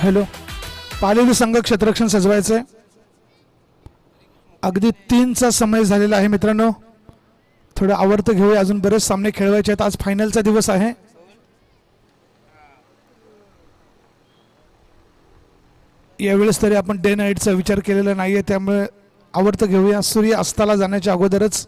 Hello, पालेली संघ क्षेत्ररक्षण सजवायचंय. अगदी 3चा समय झालेला आहे मित्रांनो. थोडं आवर्त घेऊया, अजून बरेच सामने खेळवायचे आहेत. आज फायनलचा दिवस आहे. यावेळेस तरी आपण डे नाईटचा विचार केलेला नाहीये, त्यामुळे आवर्त घेऊया. सूर्य अस्ताला जाण्याच्या अगोदरच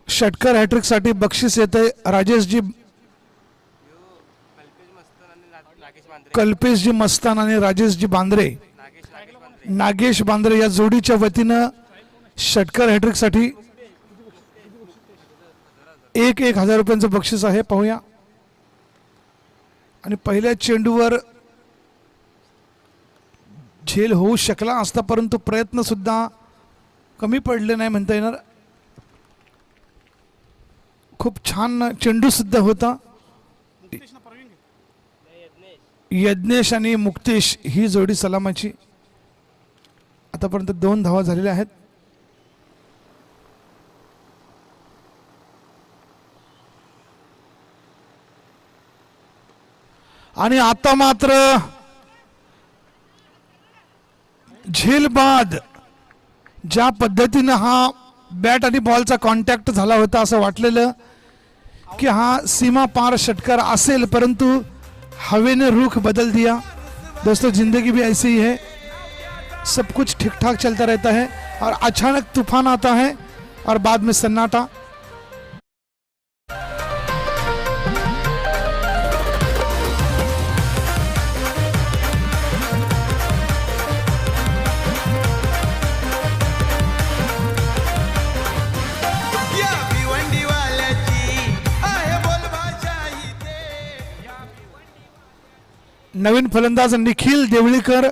षटकर हॅट्रिक साठी बक्षीस येते राजेशजी, कल्पेशजी मस्तान आणि राजेशजी बांद्रे, नागेश बांद्रे या जोडीच्या वतीनं षटकर हॅट्रिक साठी 1,000 रुपयांचं बक्षीस आहे. पाहूया. आणि पहिल्या चेंडूवर झेल होऊ शकला असता, परंतु प्रयत्न सुद्धा कमी पडले नाही म्हणता येणार. खूप छान चेंडू सुद्धा होता. यज्ञेश आणि मुक्तेश ही जोडी सलामाची. आतापर्यंत 2 धावा झालेल्या आहेत. आणि आता मात्र झेल बाद ज्या पद्धतीने हा बॅट आणि बॉलचा कॉन्टॅक्ट झाला होता, असं वाटलेलं कि हा सीमा पार षटकार असेल, परंतु हवे ने रुख बदल दिया. दोस्तों, जिंदगी भी ऐसी ही है, सब कुछ ठीक ठाक चलता रहता है और अचानक तूफान आता है और बाद में सन्नाटा. नवीन फलंदाज निखिल देवळीकर.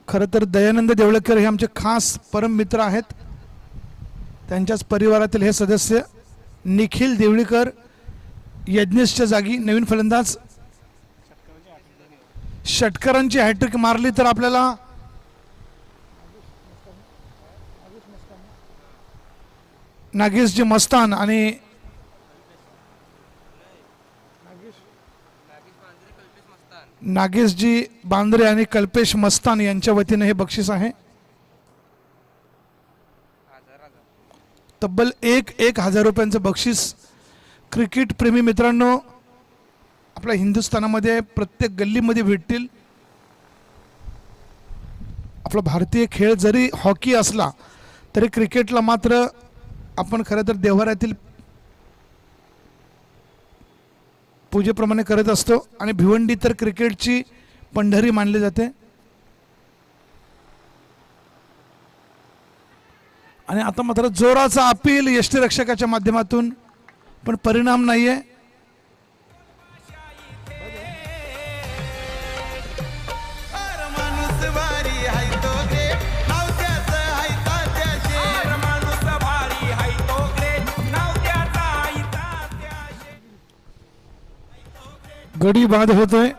खरं तर दयानंद देवळीकर हे आमचे खास परम मित्र आहेत. त्यांच्याच परिवारातील हे सदस्य निखिल देवळीकर यज्ञेशच्या जागी नवीन फलंदाज. षटकरांची हॅट्रिक मारली तर आपल्याला नागेशजी मस्तान आणि नागेशजी बांद्रे आणि कल्पेश मस्तान यांच्या वतीने हे बक्षीस आहे. तब्बल 1,000 रुपयांचं बक्षीस. क्रिकेट प्रेमी मित्रांनो, आपल्या हिंदुस्थानामध्ये प्रत्येक गल्लीमध्ये भेटतील. आपला भारतीय खेळ जरी हॉकी असला तरी क्रिकेटला मात्र आपण खरं तर देव्हाऱ्यातील पूजेप्रमाणे करत असतो. आणि भिवंडी तर क्रिकेटची पंढरी मानली जाते. आणि आता मात्र जोराचा अपील यष्टीरक्षकाच्या माध्यमातून, पण परिणाम नाहीये. गडी बाद होतोय.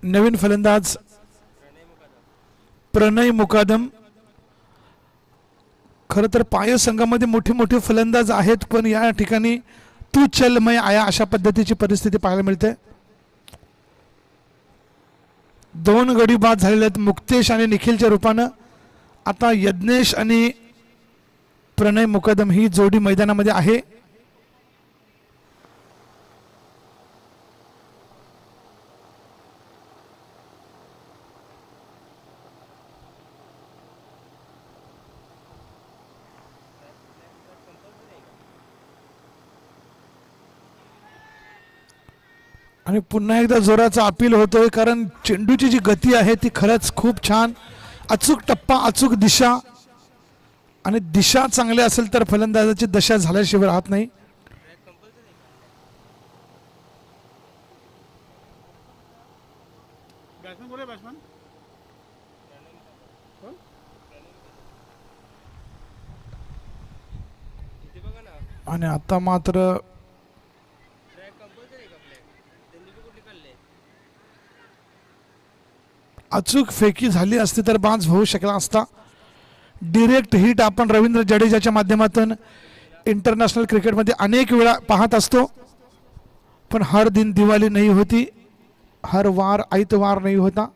नवीन फलंदाज प्रणय मुकादम. खरं तर पाय संघामध्ये मोठे मोठे फलंदाज आहेत, पण या ठिकाणी तू चल मैं आया अशा पद्धतीची परिस्थिती पाहायला मिळते. 2 गडी बाद झालेले आहेत मुक्तेश आणि निखिलच्या रूपानं. आता यज्ञेश आणि प्रणय मुकदम ही जोडी मैदानामध्ये आहे. आणि पुन्हा एकदा जोराचा अपील होतोय, कारण चेंडूची जी गती आहे ती खरंच खूप छान. अचूक टप्पा, अचूक दिशा, आणि दिशा चांगली असेल तर फलंदाजाची दशा झाल्याशिवाय राहत नाही. आणि आता मात्र अचूक फेकी झाली असती तर बाज होऊ शकला असता. डिरेक्ट हिट आपण रवींद्र जडेजाच्या माध्यमातून इंटरनॅशनल क्रिकेटमध्ये अनेक वेळा पाहत असतो, पण हर दिन दिवाळी नाही होती, हर वार आयतवार नाही होता.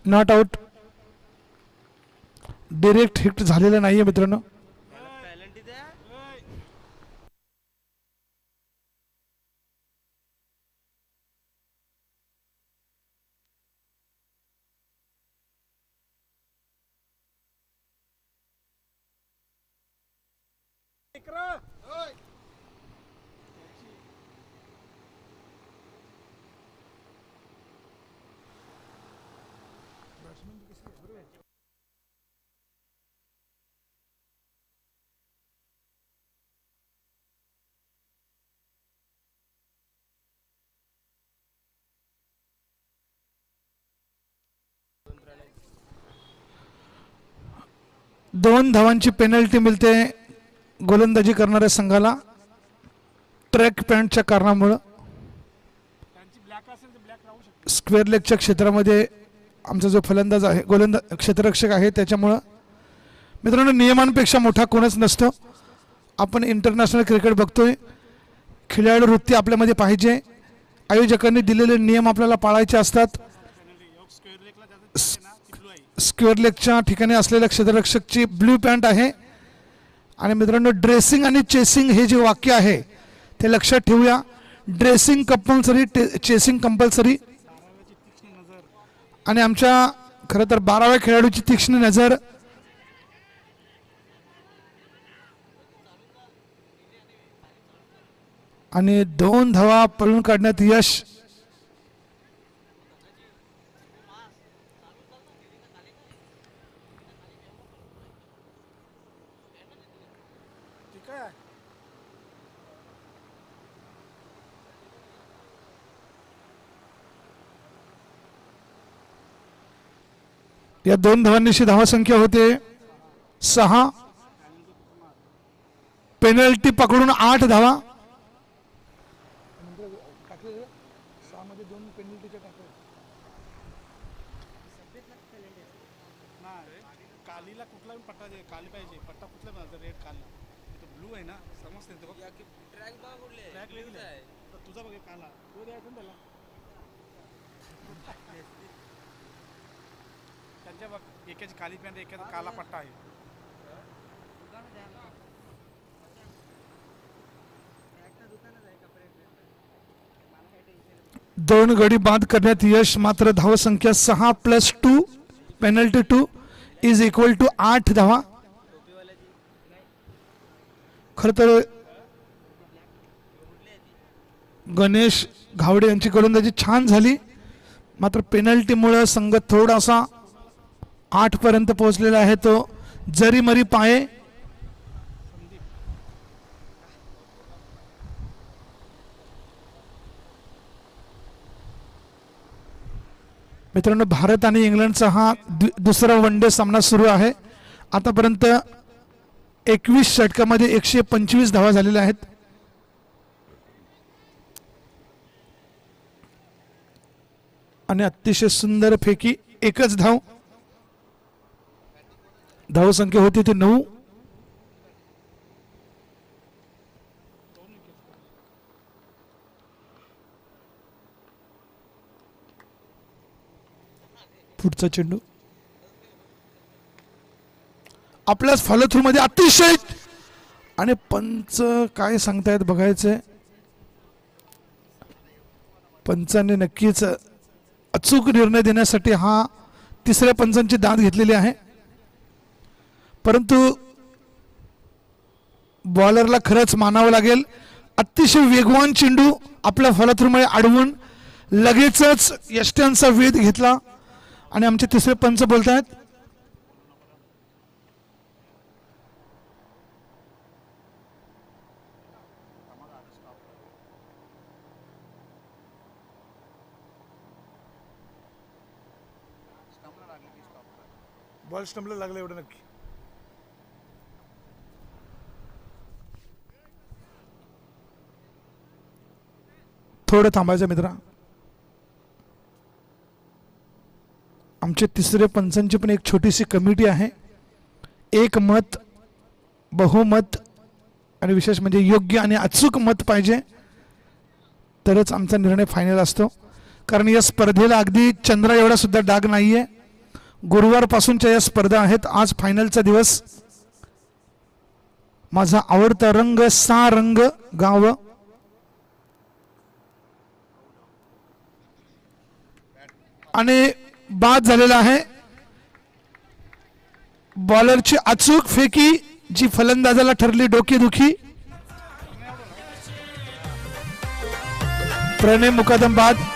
Not out. डिरेक्ट हिट झालेलं नाहीये मित्रांनो. दोन धावांची पेनल्टी मिळते गोलंदाजी करणाऱ्या संघाला ट्रॅक पॅन्टच्या कारणामुळं. स्क्वेअर लेगच्या क्षेत्रामध्ये आमचा जो फलंदाज आहे, गोलंदाज क्षेत्ररक्षक आहे, त्याच्यामुळं मित्रांनो नियमांपेक्षा मोठा कोणच नसतो. आपण इंटरनॅशनल क्रिकेट बघतोय, खेळाडू वृत्ती आपल्यामध्ये पाहिजे. आयोजकांनी दिलेले नियम आपल्याला पाळायचे असतात. स्क्वेअर लेगच्या ठिकाणी असलेल्या क्षेत्ररक्षकची ब्ल्यू पॅन्ट आहे. आणि मित्रांनो ड्रेसिंग आणि चेसिंग हे जे वाक्य आहे ते लक्षात ठेवूया. Dressing compulsory, chasing compulsory. आणि आमच्या खरं तर 12व्या खेळाडूची तीक्ष्ण नजर. आणि 2 धावा पळून काढण्यात यश. या 2 धावांनीशी धावासंख्या होते 6. पेनल्टी पकडून 8 धावा. कालीला कुठला पट्टा काली पाहिजे. पट्टा कुठला रेड काला तो ब्लू आहे ना, समजते तो ट्रॅक तुझा बघ काला तो द्यायचा त्याला. त्यांच्या बघ एकाची काली पॅन्ट, एकाचा काला पट्टा आहे. दोन गडी बाद करण्यात यश. मात्र धावसंख्या 6+2 पेनल्टी 2 इज इक्वल टू 8 धावा. खर तर गणेश घावडे यांची गोलंदाजी छान झाली, मात्र पेनल्टीमुळे संघ थोडासा 8 पर्यंत पोहोचलेला आहे. तो जरी मरी पाये. मित्रांनो भारत आणि इंग्लंडचा हा दुसरा वन डे सामना सुरू आहे. आतापर्यंत 21 षटकामध्ये 125 धावा झालेल्या आहेत. आणि अतिशय सुंदर फेकी. एकच धाव. धावसंख्या होती ती 9. पुढचा चेंडू आपल्याच फॉलो थ्रू मध्ये अतिशय, आणि पंच काय सांगतायत बघायचंय. पंचांनी नक्कीच अचूक निर्णय देण्यासाठी हा तिसऱ्या पंचांची दाद घेतलेली आहे, परंतु बॉलरला खरंच मानावं लागेल. अतिशय वेगवान चेंडू आपल्या फॉलो थ्रू मध्ये अडवून लगेचच यष्ट्यांचा वेध घेतला, आणि आमचे तिसरे पंच बोलतायत बॉल स्टंपला लागला एवढं नक्की. थोडं थांबायचं मित्रा. आमचे तिसरे पंचांची पण एक छोटीशी कमिटी आहे. एक मत, बहुमत आणि विशेष म्हणजे योग्य आणि अचूक मत पाहिजे तरच आमचा निर्णय फायनल असतो. कारण या स्पर्धेला अगदी चंद्रा एवढा सुद्धा डाग नाहीये. गुरुवारपासूनच्या या स्पर्धा आहेत. आज फायनलचा दिवस. माझा आवडता रंग सा रंग गाव. आणि बाद झालेला आहे. बॉलरची अचूक फेकी जी फलंदाजाला ठरली डोकेदुखी. प्रणय मुकादम बाद.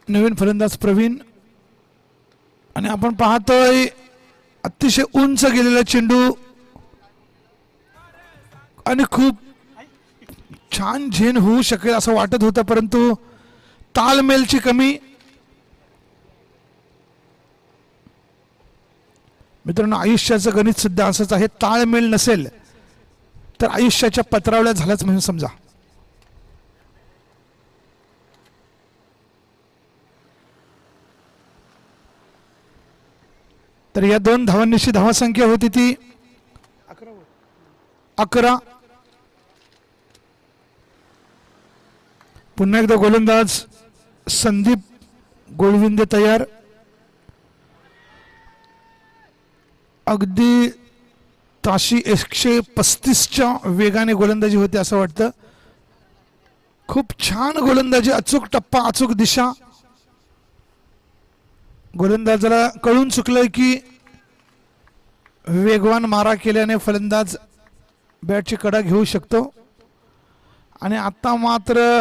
नवीन फलंदाज प्रवीण. आणि आपण पाहतोय अतिशय उंच गेलेला चेंडू आणि खूप छान झेन होऊ शकेल असं वाटत होतं, परंतु तालमेलची कमी. मित्रांनो, आयुष्याचं गणित सुद्धा असंच आहे. ताळमेल नसेल तर आयुष्याच्या पत्रावळ्या झाल्याच म्हणून समजा. तर या दोन धावांनिशी धावसंख्या होती ती 11. पुन्हा एकदा गोलंदाज संदीप गोळविंदे तयार. अगदी ताशी 135च्या वेगाने गोलंदाजी होते असं वाटतं. खूप छान गोलंदाजी, अचूक टप्पा, अचूक दिशा. गोलंदाजाला कळून चुकलंय की वेगवान मारा केल्याने फलंदाज बॅटची कडा घेऊ शकतो. आणि आता मात्र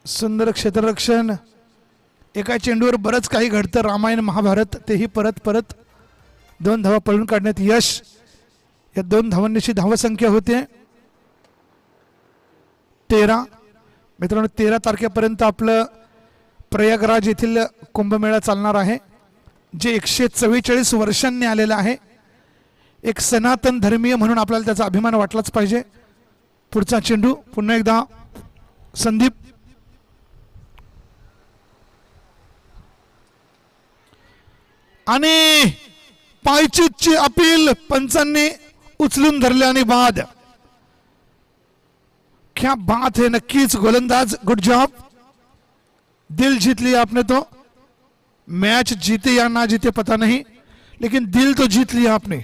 सुंदर क्षेत्ररक्षण. एका चेंडूवर बरंच काही घडतं, रामायण महाभारत. तेही परत परत 2 धावा पळून काढण्यात यश. या 2 धावांनिशी धावसंख्या होते 13. मित्रांनो, 13 तारखेपर्यंत आपलं प्रयागराज येथील कुंभमेळा चालणार आहे, जे 144 वर्षांनी आलेला आहे. एक सनातन धर्मीय म्हणून आपल्याला त्याचा अभिमान वाटलाच पाहिजे. पुढचा चेंडू पुन्हा एकदा संदीप. आणि पायचीतची अपील पंचांनी उचलून धरले आणि बाद. क्या बात है. नक्कीच गोलंदाज गुड जॉब. दिल जीत लिया आपने. तो मैच जीते या ना जीते पता नहीं, लेकिन दिल तो जीत लिया आपने.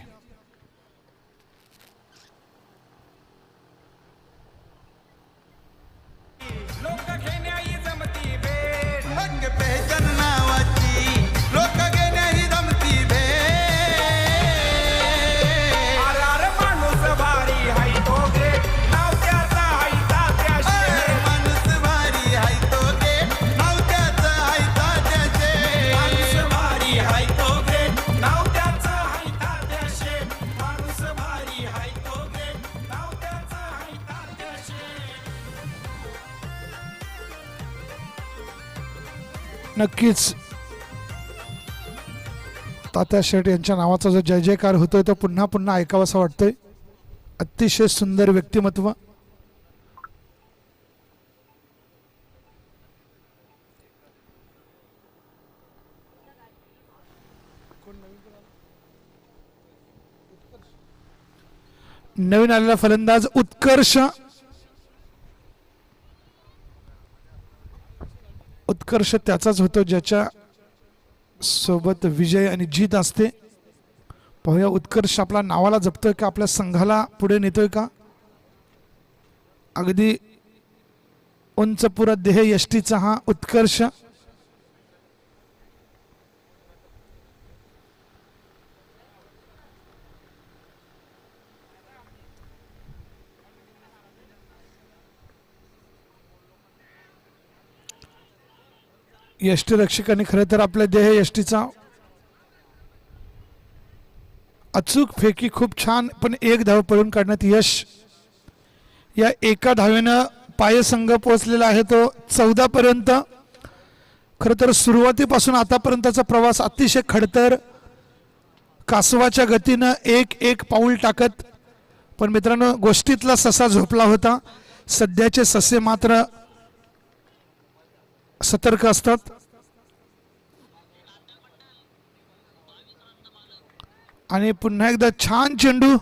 नक्कीच तात्या शेठ यांच्या नावाचा जो जय जयकार होतोय तो पुन्हा पुन्हा ऐकावासा वाटतोय. अतिशय सुंदर व्यक्तिमत्व. नवीन आलेला फलंदाज उत्कर्ष. उत्कर्ष त्याचाच होतो ज्याच्या सोबत विजय आणि जीत असते. पाहूया उत्कर्ष आपला नावाला जपतोय का, आपल्या संघाला पुढे नेतोय का. अगदी उंच पुरा देह यष्टीचा हा उत्कर्ष. यष्टीरक्षकांनी खरं तर आपल्या देह यष्टीचा अचूक फेकी खूप छान, पण एक धाव पळून काढण्यात यश. या एका धावेनं पायसंघ पोहोचलेला आहे तो 14 पर्यंत. खरं तर सुरुवातीपासून आतापर्यंतचा प्रवास अतिशय खडतर, कासवाच्या गतीनं एक एक पाऊल टाकत. पण मित्रांनो, गोष्टीतला ससा झोपला होता. सध्याचे ससे मात्र सतर्क असतात. आणि पुन्हा एकदा छान चेंडू,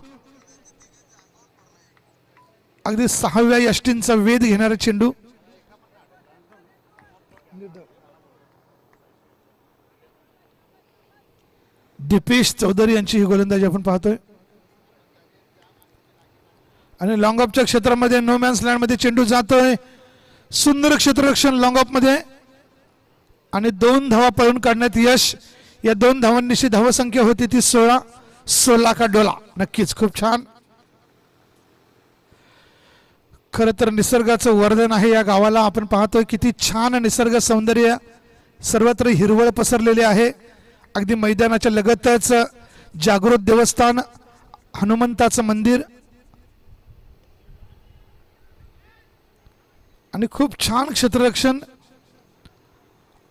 अगदी 6व्या यष्टींचा वेध घेणारा चेंडू. दीपेश चौधरी यांची ही गोलंदाजी आपण पाहतोय. आणि लॉंग ऑफच्या क्षेत्रामध्ये नो मॅन्स लँड मध्ये चेंडू जातोय. सुंदर क्षेत्ररक्षण लॉंग ऑफ मध्ये आणि 2 धावा पळून काढण्यात यश. या 2 धावांनिशी धावसंख्या होती ती 16 का डोला. नक्कीच खूप छान. खरं तर निसर्गाचं वर्धन आहे या गावाला. आपण पाहतोय किती छान निसर्ग सौंदर्य, सर्वत्र हिरवळ पसरलेली आहे. अगदी मैदानाच्या लगतच जागृत देवस्थान, हनुमंताचं मंदिर आणि खूप छान क्षेत्ररक्षण.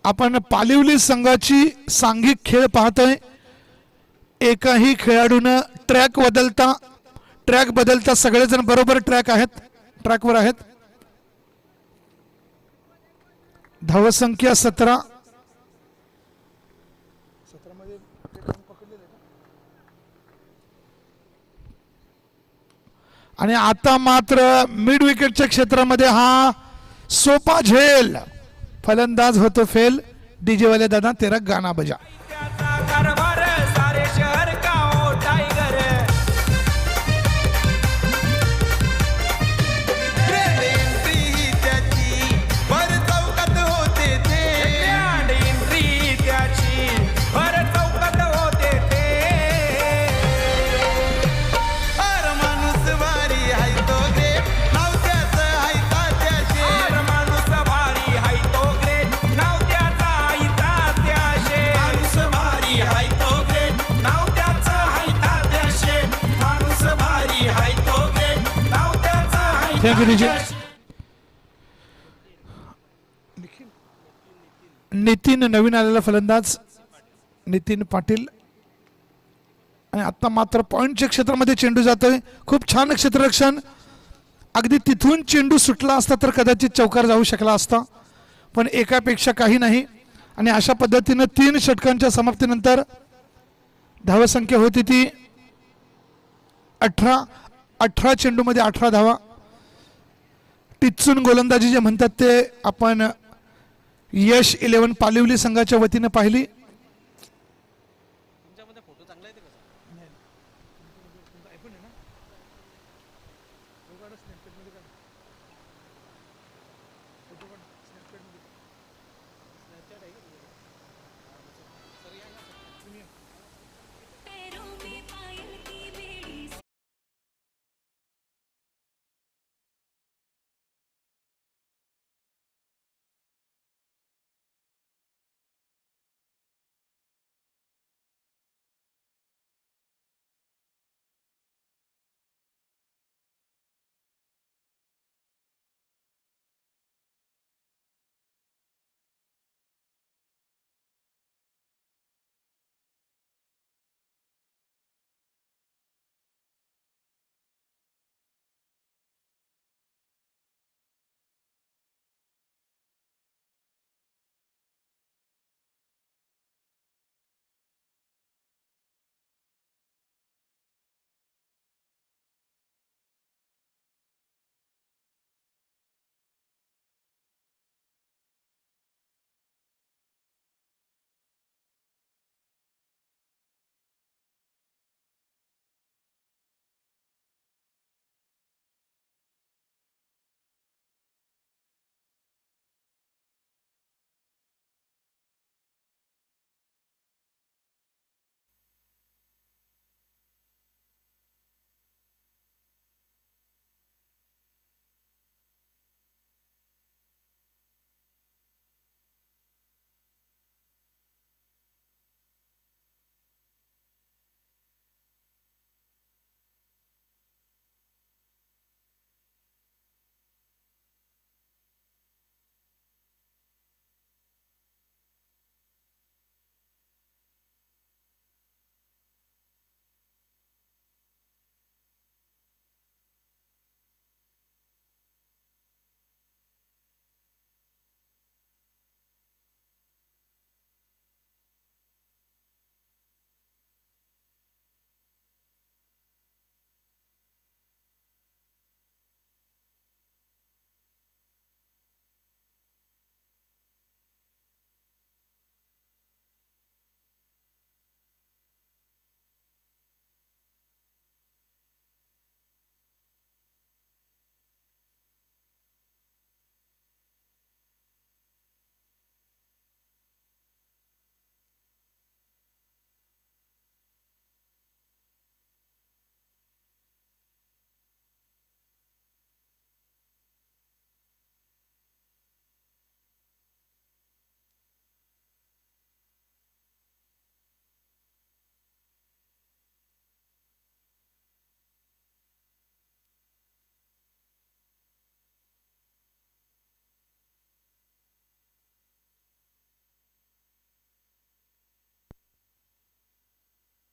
आपण पालिवली संघाची सांघिक खेळ पाहतोय. एकाही खेळाडूनं ट्रॅक बदलता सगळेजण बरोबर ट्रॅकवर आहेत. धावसंख्या 17. आणि आता मात्र मिड विकेटच्या क्षेत्रामध्ये हा सोपा झेल. फलंदाज होतो फेल. डीजे वाले दादा तेरा गाना बजा. Thank you DJ. नितीन नवीन आलेला फलंदाज नितीन पाटील. आणि आता मात्र पॉइंटच्या क्षेत्रामध्ये चेंडू जातोय. खूप छान क्षेत्ररक्षण. अगदी तिथून चेंडू सुटला असता तर कदाचित चौकार जाऊ शकला असता, पण एकापेक्षा काही नाही. आणि अशा पद्धतीनं 3 षटकांच्या समाप्तीनंतर धावसंख्या होती ती 18 चेंडूमध्ये 18 धावा. टिच्चून गोलंदाजी जे म्हणतात ते आपण यश 11 पालिवली संघाच्या वतीने पाहिली.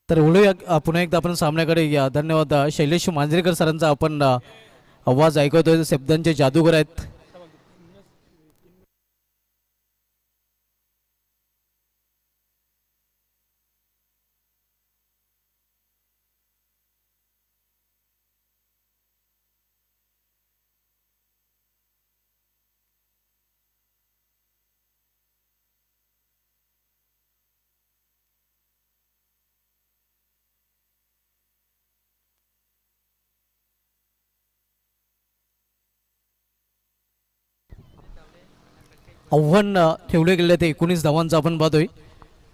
तर वळूया पुन्हा एकदा आपण सामन्याकडे या. धन्यवाद. शैलेश मांजरेकर सरांचा आपण आवाज ऐकवतोय. शब्दांचे जादूगर आहेत. आव्हान ठेवले गेले ते 19 धावांचं आपण पाहतोय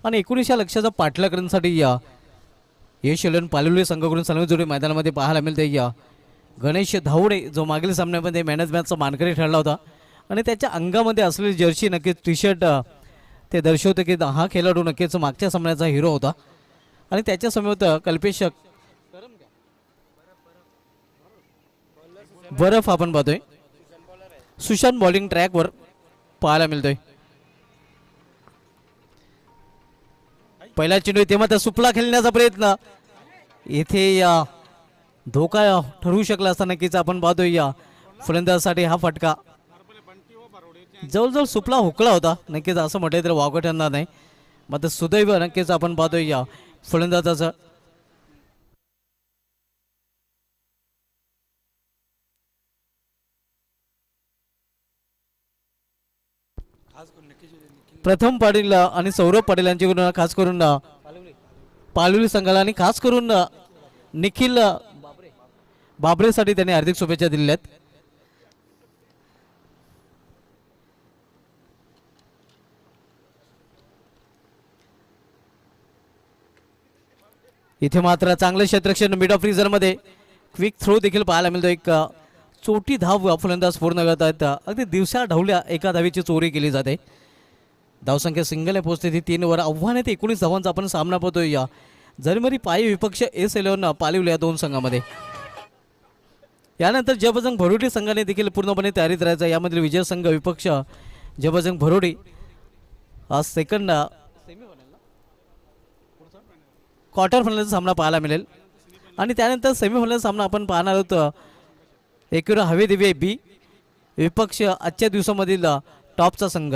आणि 19 या लक्ष्याचा पाठलाग करण्यासाठी या यश एलन पालवली संघाकडून सर्व जोडी मैदानामध्ये पाहायला मिळते. या गणेश धावडे जो मागील सामन्यामध्ये मॅन ऑफ मॅचचा मानकरी ठरला होता आणि त्याच्या अंगामध्ये असलेली जर्सी नक्कीच टी शर्ट ते दर्शवते की हा खेळाडू नक्कीच मागच्या सामन्याचा हिरो होता. आणि त्याच्या समोर कल्पेश बरफ आपण पाहतोय. सुशांत बॉलिंग ट्रॅकवर पाहायला मिळतोय. पहिला चेंडू तेव्हा त्या सुपला खेळण्याचा प्रयत्न इथे या धोका ठरवू शकला असता नक्कीच आपण पाहतोय. या फलंदाजासाठी हा फटका जवळजवळ सुपला हुकला होता. नक्कीच असं म्हटलं तर वावगं ठरणार नाही. मात्र सुदैव नक्कीच आपण पाहतोय या फलंदाजाचं. प्रथम पाटील आणि सौरभ पाटील यांच्याकडून खास करून पालवली संघाला आणि खास करून निखिल बाबरेसाठी त्यांनी हार्दिक शुभेच्छा दिल्या आहेत. इथे मात्र चांगलं क्षेत्ररक्षण मिड ऑफ रिझर्व्हमध्ये क्विक थ्रो देखील पाहायला मिळतो. एक चोटी धाव फलंदाज पूर्ण करत आहेत. अगदी दिवसा ढवल्या एका धावेची चोरी केली जाते. धावसंख्या सिंगल आहे पोहोचते ती 3 वर. आव्हान आहे ते 19 धावांचा आपण सामना पाहतोय. या जरमरी पायी विपक्ष एस11 पालवली या दोन संघामध्ये. यानंतर जबजंग भरोडी संघाने देखील पूर्णपणे तयारीत राहायचा. यामधील विजय संघ विपक्ष जबजंग भरोडी हा सेकंड क्वार्टर फायनलचा सामना पाहायला मिळेल. आणि त्यानंतर सेमीफायनल सामना आपण पाहणार आहोत. एकुरा हवे दिवे बी विपक्ष आजच्या दिवसामधील टॉपचा संघ.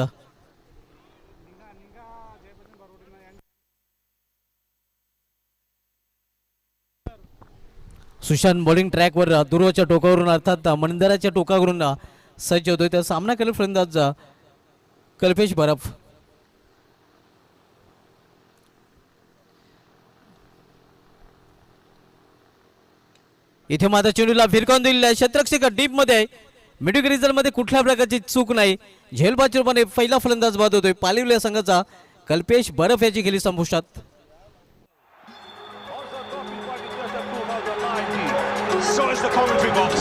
सुशांत बॉलिंग ट्रॅकवर दुर्वाच्या टोकावरून अर्थात मंदिराच्या टोकावरून सज्ज होतोय. त्या सामना करेल फलंदाज कल्पेश बरफ. इथे मात्र चेंडूला फिरकावून दिलेला आहे. क्षेत्ररक्षक डीप मध्ये मिडविकेट रिझल्टमध्ये कुठल्या प्रकारची चूक नाही. झेलबाजी रूपाने पहिला फलंदाज बाद होतोय पालवली संघाचा कल्पेश बरफ याची गेली संपुष्टात. So is the commentary box.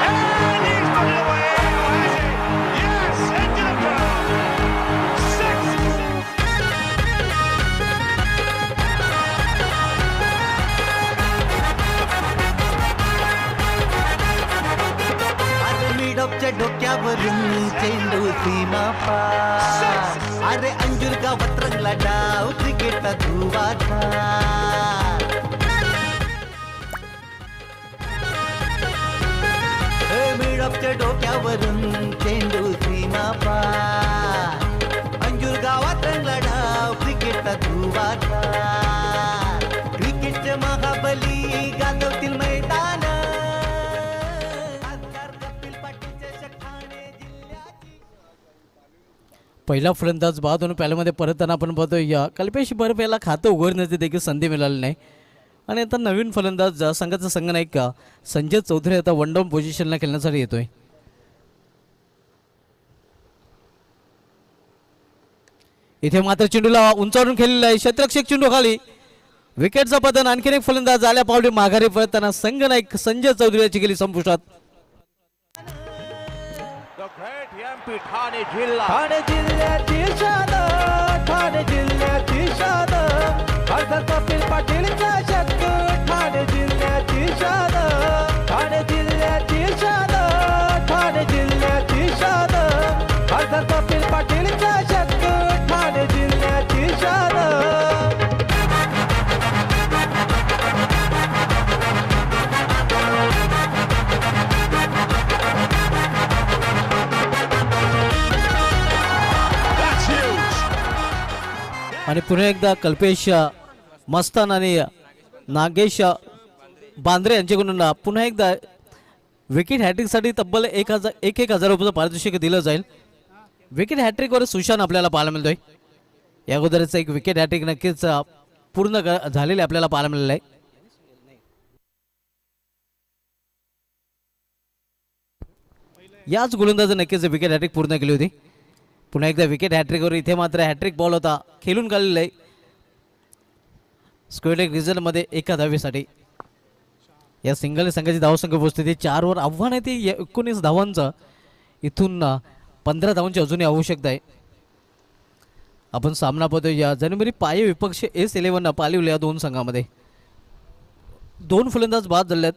And he's put it away. Has he? Yes, into the crowd. 6. मिडॉपच्या डोक्यावरून चेंडू सीमा पार. अरे अंजुर गावात रंगला डाव क्रिकेटचा धुवाचा. मिडॉपच्या डोक्यावरून चेंडू सीमा पार. अंजुर गावात रंगला डाव क्रिकेटचा धुवाचा. क्रिकेटचे महाबली गाजवतील मैदान. पहिला फलंदाज बाद होऊन पॅलेमध्ये परतताना आपण पाहतोय. या कल्पेश बरफ याला खातं उघडण्याची देखील संधी मिळाली नाही. आणि आता नवीन फलंदाज संघाचा संघनायक संजय चौधरी आता वन डाऊन पोझिशनला खेळण्यासाठी येतोय. इथे मात्र चेंडूला उंचावरून खेळलेला आहे. क्षेत्ररक्षक चेंडू खाली विकेटचा पतन. आणखीन एक फलंदाज आल्या पावले माघारी परतताना संघनायक संजय चौधरी याची गेली संपुष्टात. ठाणे जिल्हा ठाणे जिल्ह्याची शान. ठाणे जिल्ह्याची शान. कपिल पाटीलचा शतक. ठाणे जिल्ह्याची शान. ठाणे जिल्ह्याची शान. ठाणे जिल्ह्याची शान. कपिल पाटीलचा शतक. आणि पुन्हा एकदा कल्पेश मस्तान आणि नागेश बांद्रे यांच्याकडून पुन्हा एकदा विकेट हॅट्रिकसाठी तब्बल 1,000 रुपयाचं पारितोषिक दिलं जाईल. विकेट हॅट्रिकवर सुशांत आपल्याला पाहायला मिळतोय. या अगोदरच एक विकेट हॅट्रिक नक्कीच पूर्ण झालेले आपल्याला पाहायला मिळालेलं आहे. याच गोलंदाजाने नक्कीच विकेट हॅट्रिक पूर्ण केली होती. पुन्हा एकदा विकेट हॅट्रिकवर इथे मात्र हॅट्रिक बॉल होता खेळून काढलेला आहे. स्क्वेअर लेग रिझल्टमध्ये 1 धावेसाठी या सिंगल संघाची धावसंख्या पोहोचते ते 4 वर आव्हान आहे ते 19 धावांचं. इथून 15 धावांची अजूनही आवश्यकता आहे. आपण सामना पाहतोय या जानेवारी पाये विपक्ष S11 पालिवले या दोन संघामध्ये 2 फलंदाज बाद झालेत.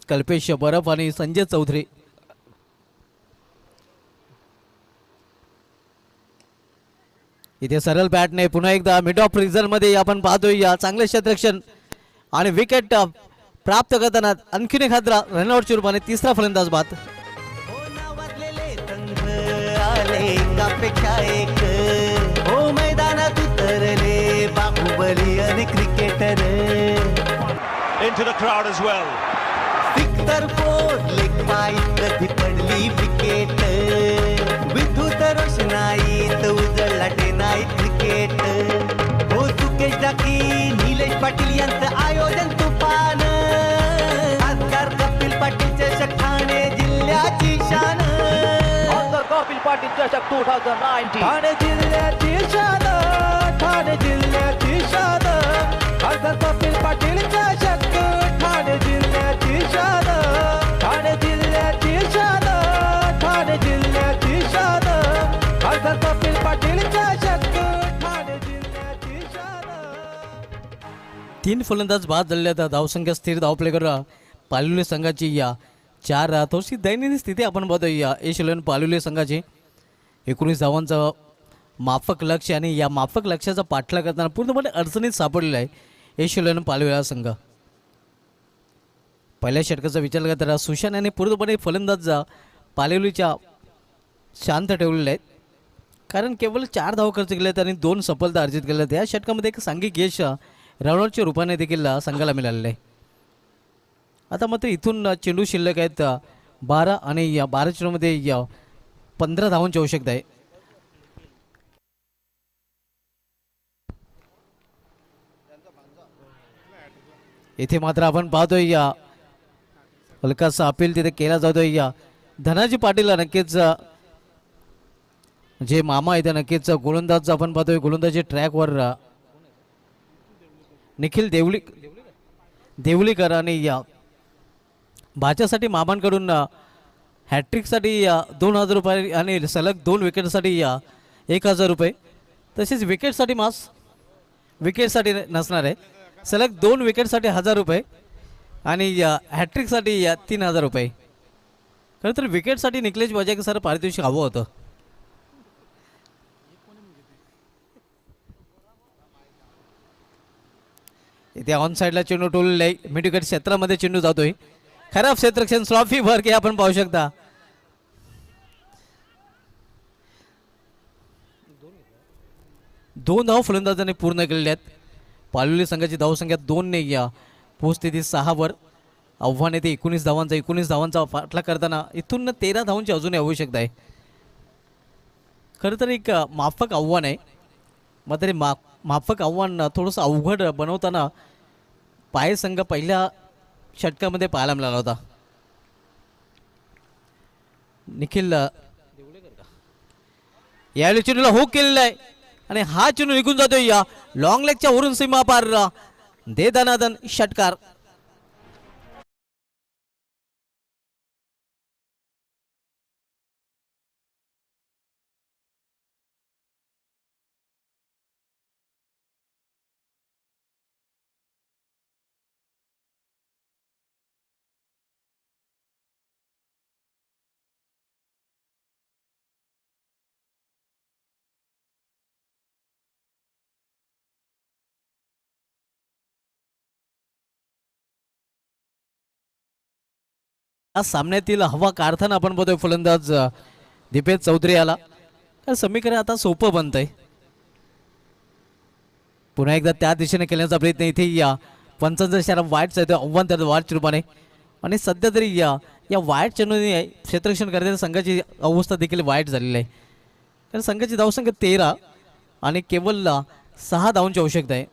कल्पेश बरफ आणि संजय चौधरी. इथे सरळ बॅटने पुन्हा एकदा मिड ऑफ रिझल्टमध्ये आपण पाहतोय या चांगले क्षेत्ररक्षण आणि विकेट प्राप्त करताना आणखीन एखादा रनआउटच्या रूपाने तिसरा फलंदाज बाद. हो नावाजलेले संघ आले एकापेक्षा एक, हो मैदानात उतरले बाहुबली आणि cricketer. Into the crowd as well. Sixer four leg पाईत कधी पडली विकेट, विद्युत रोषणाईत उजळला डे नाईट क्रिकेट. हो सुकेश डाकी निलेश पाटील यांचं आयोजन तुफान, खासदार कपिल पाटील चषक ठाणे जिल्ह्याची शान. कपिल पाटील चषक 2019 ठाणे जिल्ह्याची शान, ठाणे जिल्ह्याची शान, खासदार कपिल पाटील चषक ठाणे जिल्ह्याची शान, ठाणे जिल्ह्याची शान, ठाणे जिल्ह्याची शान, खासदार कपिल पाटील चषक ठाणे जिल्ह्याची शान. 3 फलंदाज बाद झालेल्या धावसंख्या स्थिर धावप्लेकर पालिवले संघाची या 4 थोडीशी दैनंदिन स्थिती आपण बघतोय या S11 पालिवले संघाची. 19 धावांचं माफक लक्ष आणि या माफक लक्ष्याचा पाठलाग करताना पूर्णपणे अडचणीत सापडलेला आहे S11 पालिवला संघ. पहिल्या षटकाचा विचार केला तर सुशांत याने पूर्णपणे फलंदाज पालिवलीच्या शांत ठेवलेले आहेत. कारण केवळ 4 धावा खर्च केले आहेत आणि 2 सफलता अर्जित केल्या आहेत. या षटकामध्ये एक सांघिक यश रनआउटच्या रूपाने देखील संघाला मिळालेलं आहे. आता मात्र इथून चेंडू शिल्लक आहेत 12 आणि या 12 चेंडूमध्ये 15 धावांची आवश्यकता आहे. इथे मात्र आपण पाहतोय या हलकासा अपील तिथे केला जातोय या धनाजी पाटील. नक्कीच जे मामा आहे ते नक्कीच गोलंदाज आपण पाहतोय गोलंदाजी ट्रॅकवर निखिल देवलीकर आणि या भाच्यासाठी मामांकडून हॅट्रिकसाठी 2,000 रुपये आणि सलग 2 विकेटसाठी 1,000 रुपये. तसेच विकेटसाठी विकेटसाठी नसणार आहे. सलग 2 विकेटसाठी 1,000 रुपये आणि हॅट्रिकसाठी 3,000 रुपये. खरं तर विकेटसाठी निखिलेश बाजाके सर पारितोषिक हवं होतं. इथे ऑन साईडला चेंडू टोललेला आहे. मिड विकेट क्षेत्रामध्ये चेंडू जातोय. खराब क्षेत्ररक्षण स्लॉफी वर्क हे आपण पाहू शकता. दोन धाव फलंदाजांनी पूर्ण केलेले आहेत. पालिवली संघाची धावसंख्या 2 ने पोहोचते ती 6 वर. आव्हान येते 19 धावांचा पाठलाग करताना इथून 13 धावांची अजूनही आवश्यकता आहे. खरं तर एक माफक आव्हान आहे. मात्र माफक आव्हान थोडंसं अवघड बनवताना पाय संघ पहिल्या षटकामध्ये पाहायला मिळाला होता. निखिल यावेळी चेंडूला हुक केलेला आहे आणि हा चेंडू निघून जातोय या लॉंग लेगच्या वरून सीमा पार. दे दनादन षटकार. आज सामन्यातील हवा काढताना आपण बघतोय फलंदाज दीपेश चौधरी आला. तर समीकरण आता सोपं बनतंय. पुन्हा एकदा त्या दिशेने खेळण्याचा प्रयत्न इथे या पंचांचा इशारा वाईटचा येतो आव्हान त्याचं वाईटच्या रूपाने. आणि सध्या तरी या वाईट चेंडूने क्षेत्ररक्षण करण्याच्या संघाची अवस्था देखील वाईट झालेली आहे. कारण संघाची धावसंख्या 13 आणि केवळ 6 धावांची आवश्यकता आहे.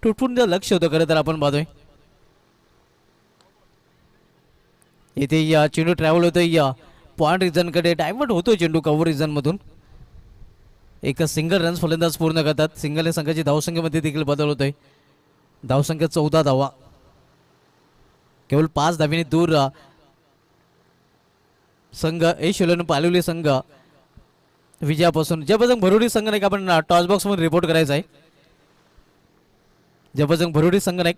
तुटपून लक्ष होतं खरं तर आपण पाहतोय. इथे या चेंडू ट्रॅव्हल होतोय या पॉइंट रिझनकडे, डायव्हर्ट होतो चेंडू कव्हर रिझनमधून. एक सिंगल रन्स फलंदाज पूर्ण करतात. सिंगल संघाची धावसंख्येमध्ये देखील बदल होतोय. धावसंख्या 14 धावा, केवळ 5 धावीने दूर संघ शिलोन पालिवली संघ विजयापासून. जबरदस्त भरुडी संघ नाही आपण टॉस बॉक्स मध्ये रिपोर्ट करायचा आहे. जबरदस्त भरुडी संघ नाही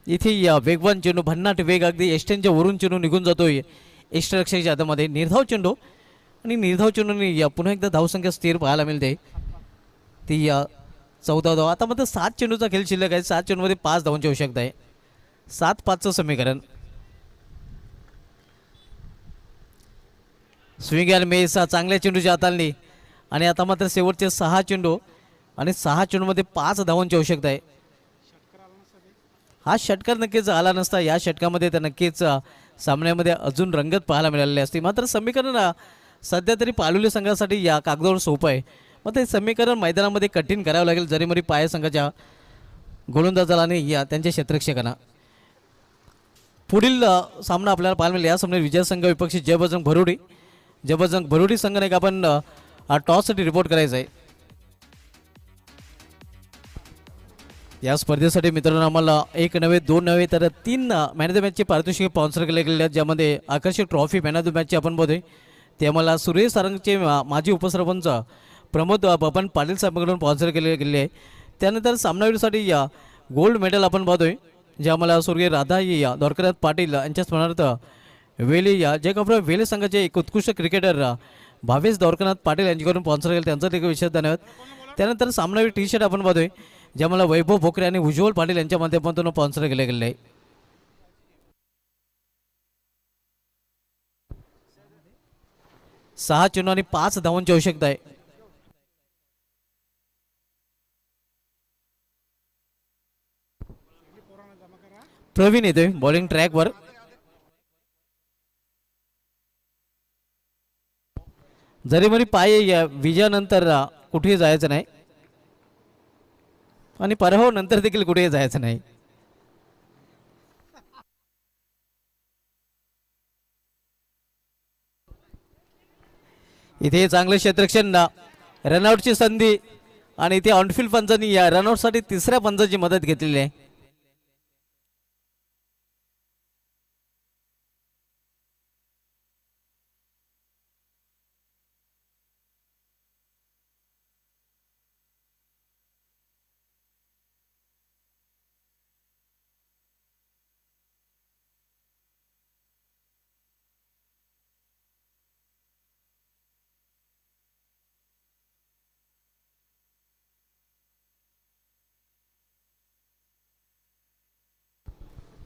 इथे या वेगवान चेंडू भन्नाट वेग अगदी एस्टेनच्या वरून चेंडू निघून जातोय एक्स्ट्रारक्षकच्या हातामध्ये. निर्धाव चेंडू आणि निर्धाव चेंडूने या पुन्हा एकदा धावसंख्या स्थिर पाहायला मिळते ती 14 धाव. आता मात्र 7 चेंडूचा खेळ शिल्लक आहे. 7 चेंडूमध्ये 5 धावांची आवश्यकता आहे. 7-5चं समीकरण. स्विंग अँड मेस चांगल्या चेंडूच्या हाताळणी आणि आता मात्र शेवटचे 6 चेंडू आणि 6 चेंडूमध्ये 5 धावांची आवश्यकता आहे. हा षटकार नक्कीच आला नसता. या षटकामध्ये तर नक्कीच सामन्यामध्ये अजून रंगत पाहायला मिळालेली असते. मात्र समीकरण सध्या तरी पालुले संघासाठी या कागदावर सोपं आहे. मग ते समीकरण मैदानामध्ये कठीण करावं लागेल जरीमरी पाय संघाच्या गोलंदाजाला आणि या त्यांच्या क्षेत्ररक्षकांना. पुढील सामना आपल्याला पाहायला मिळेल. या सामन्यात विजय संघ विपक्षी जय बजरंग भरुडी. जय बजरंग भरुडी संघाने एक आपण टॉससाठी रिपोर्ट करायचा आहे. या स्पर्धेसाठी मित्रांनो आम्हाला 1 नव्हे 2 नव्हे तर 3 मॅन ऑफ द मॅचचे पारितोषिके स्पॉन्सर केले गेले आहेत. ज्यामध्ये आकर्षक ट्रॉफी मॅन ऑफ द मॅचची आपण बघतोय ते आम्हाला सुरेश सारंगचे माजी उपसरपंच प्रमोद बबन पाटील साहेबांकडून स्पॉन्सर केले गेले आहे. त्यानंतर सामनावीरसाठी या गोल्ड मेडल आपण पाहतोय जे आम्हाला स्वर्गीय राधा या द्वारकानाथ पाटील यांच्या स्मरणार्थ वेले या जे कपडे वेले संघाचे एक उत्कृष्ट क्रिकेटर भावेश द्वारकानाथ पाटील यांच्याकडून स्पॉन्सर केले त्यांचा देखील विशेष धन्यवाद. त्यानंतर सामनावीर टी शर्ट आपण पाहतोय जे आम्हाला वैभव भोकरे आणि उज्ज्वल पाटील यांच्या माध्यमातून स्पॉन्सर केले गेले आहे. सहा चेंडू आणि 5 धावांची आवश्यकता आहे. प्रवीण येतोय बॉलिंग ट्रॅकवर. जरी मरी पाय या विजयानंतर कुठेही जायचं नाही आणि पराभव नंतर देखील कुठेही जायचं नाही. इथे चांगलं क्षेत्ररक्षण रनआउटची संधी आणि इथे ऑनफिल्ड पंचांनी या रनआउटसाठी 3ऱ्या पंचाची मदत घेतलेली आहे.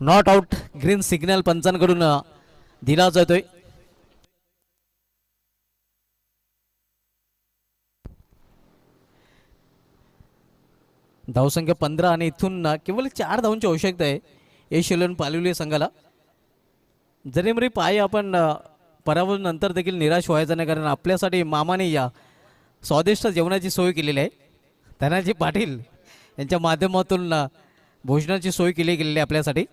नॉट आउट ग्रीन सिग्नल पंचांकडून दिला जातोय. धावसंख्या 15 आणि इथून केवळ 4 धावांची आवश्यकता आहे शिलोन पालिवली संघाला. जरी पाय आपण पराभव नंतर देखील निराश व्हायचं नाही कारण आपल्यासाठी मामाने या स्वादिष्ट जेवणाची सोय केलेली आहे. धनाजी पाटील यांच्या माध्यमातून भोजनाची सोय केली गेलेली आहे आपल्यासाठी.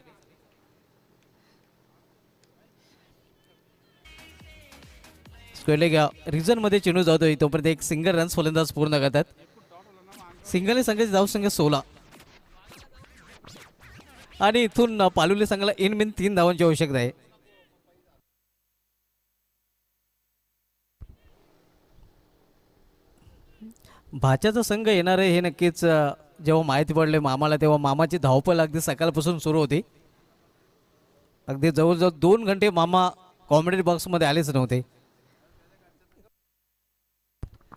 रिझन मध्ये चेंडू जातोय तोपर्यंत एक सिंगल रन्स फलंदाज पूर्ण करतात. सिंगल संघाची धावसंख्या 16 आणि इथून पालुले संघाला इन बिन 3 धावांची आवश्यकता आहे. भाच्याचा संघ येणार आहे हे नक्कीच जेव्हा माहिती पडले मामाला तेव्हा मामाची धावपळ अगदी सकाळपासून सुरू होती. अगदी जवळजवळ 2 घंटे मामा कॉमेडी बॉक्समध्ये आलेच नव्हते.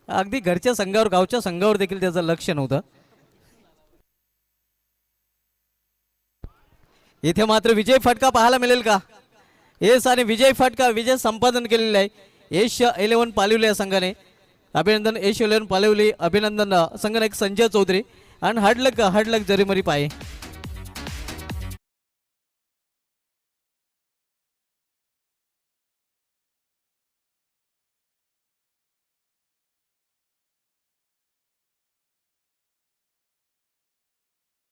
अगदी घरच्या संघावर गावच्या संघावर देखील त्याचं लक्ष नव्हतं. इथे मात्र विजय फटका पाहायला मिळेल का. एस आणि विजय फटका विजय संपादन केलेला आहे एशिया 11 पालिवली या संघाने. अभिनंदन एशिया 11 पालिवली, अभिनंदन संघनायक संजय चौधरी आणि हार्डलक जरीमरी पाये.